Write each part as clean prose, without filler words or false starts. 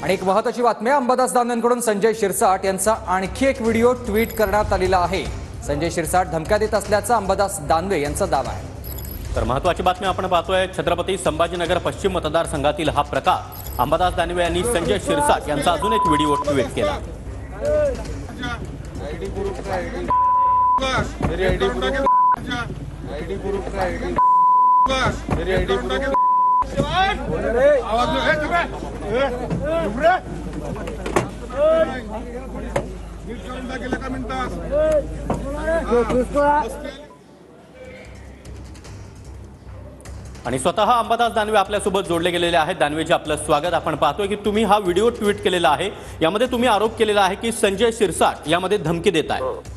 आणि एक महत्त्वाची बातमी, अंबादास दानवेंकडून संजय शिरसाट यांचा आणखी एक व्हिडिओ ट्विट करण्यात आलेला आहे। संजय शिरसाट धमक्या देत असल्याचा अंबादास दानवे यांचा दावा आहे। तर महत्त्वाची बातमी आपण पाहतोय, छत्रपती संभाजीनगर पश्चिम मतदारसंघातील हा प्रकार। अंबादास दानवे यांनी संजय शिरसाट यांचा अजून एक व्हिडिओ ट्विट केला। आणि स्वतः अंबादास दानवे आपल्यासोबत जोडले गेलेले आहेत। दानवेजी, आपलं स्वागत। आपण पाहतोय की तुम्ही हा व्हिडिओ ट्विट केलेला आहे, यामध्ये तुम्ही आरोप केलेला आहे की संजय शिरसाट यामध्ये धमकी देत आहे।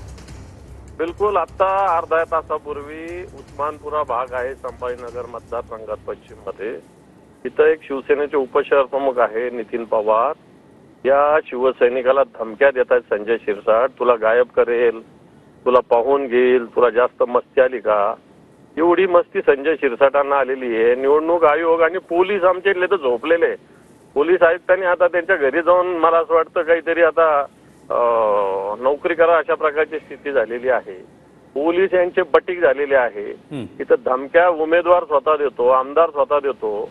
बिलकुल, आता अर्धा तासापूर्वी उस्मानपुरा भाग आहे संभाजीनगर मतदारसंघात पश्चिम मध्ये, इथं एक शिवसेनेचे उपशहर प्रमुख आहे नितीन पवार, या शिवसैनिकाला धमक्या देत आहेत संजय शिरसाट, तुला गायब करेल, तुला पाहून घेईल, तुला जास्त मस्ती आली का। एवढी मस्ती संजय शिरसाटांना आलेली आहे। निवडणूक आयोग आणि पोलीस आमच्या इथले तर झोपलेले। पोलीस आयुक्तांनी आता त्यांच्या घरी जाऊन मला असं वाटतं काहीतरी आता नोकरी करा अशा प्रकारची स्थिती झालेली आहे। पोलीस यांचे बटीक झालेले आहे। इथं धमक्या उमेदवार स्वतः देतो, आमदार स्वतः देतो।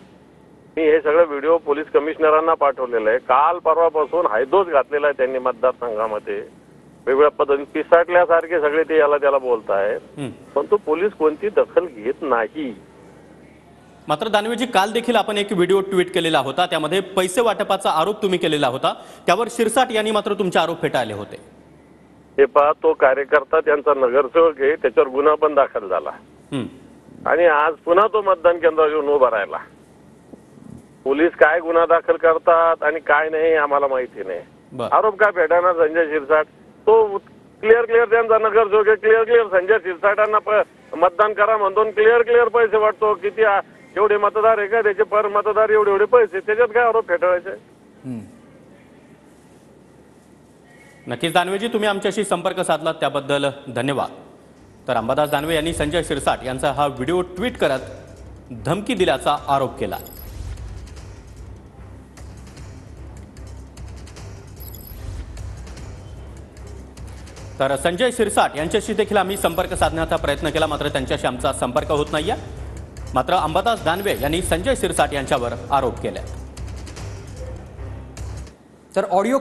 मी हे सगळं व्हिडिओ पोलीस कमिशनरांना पाठवलेलं आहे। काल परवापासून हायदोस घातलेला आहे त्यांनी मतदारसंघामध्ये, वेगवेगळ्या पद्धतीने पिसाटल्यासारखे सगळे ते याला त्याला बोलतायत, पण तो पोलीस कोणती दखल घेत नाही। मात्र दानवेजी, काल देखील आपण एक व्हिडिओ ट्विट केलेला होता, त्यामध्ये पैसे वाटपाचा आरोप तुम्ही केलेला होता, त्यावर शिरसाट यांनी मात्र तुमचे आरोप फेटाळले होते। हे पहा, तो कार्यकर्ता त्यांचा नगरसेवक आहे, त्याच्यावर गुन्हा पण दाखल झाला आणि आज पुन्हा तो मतदान केंद्रावर येऊन उभा राहिला। पोलीस काय गुन्हा दाखल करतात आणि काय नाही आम्हाला माहिती नाही। आरोप काय फेटाळणार संजय शिरसाट? तो क्लिअर त्यांचा नगरसेवक आहे, क्लिअर संजय शिरसाटांना मतदान करा म्हणतो, क्लिअर पैसे वाटतो। किती एवढे मतदार आहे का त्याचे, पर मतदार एवढे पैसे, त्याच्यात काय आरोप फेटाळायचे? नक्कीच दानवेजी, तुम्ही आमच्याशी संपर्क साधलात त्याबद्दल धन्यवाद। तर अंबादास दानवे यांनी संजय शिरसाट यांचा हा व्हिडिओ ट्विट करत धमकी दिल्याचा आरोप केला। तर संजय शिरसाट यांच्याशी देखील आम्ही संपर्क साधण्याचा प्रयत्न केला, मात्र त्यांच्याशी आमचा संपर्क होत नाहीये। मात्र अंबादास दानवे यांनी संजय शिरसाट यांच्यावर आरोप केले। तर ऑडिओ